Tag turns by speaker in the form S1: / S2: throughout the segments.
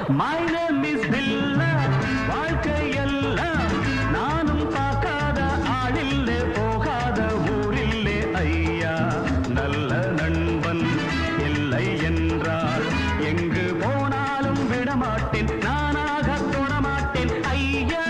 S1: My name is Billa. வாழ்க்கையெல்லாம் நானும் பார்க்காத ஆளில்லே போகாத ஊரில்லே ஐயா. நல்ல நண்பன் இல்லை என்றால் எங்கு போனாலும் விடமாட்டேன், நானாக தொடமாட்டேன் ஐயா.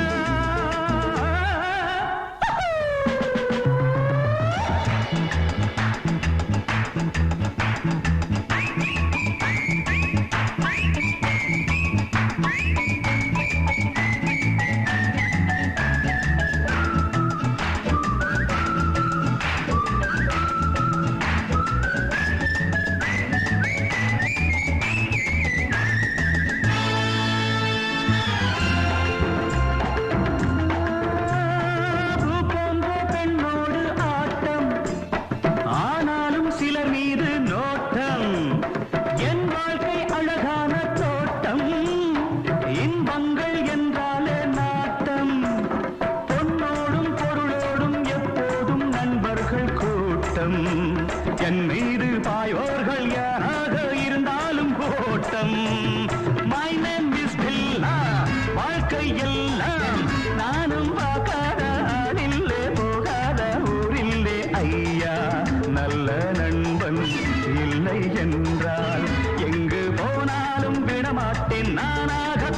S1: என் மீது பாயோர்கள் யாராக இருந்தாலும் கோட்டம். My name is Billa. வாழ்க்கையெல்லாம் நானும் பார்க்காத ஆளில்லே போகாத ஊரில்லே ஐயா. நல்ல நண்பன் இல்லை என்றால் எங்கு போனாலும் விடமாட்டேன், நானாக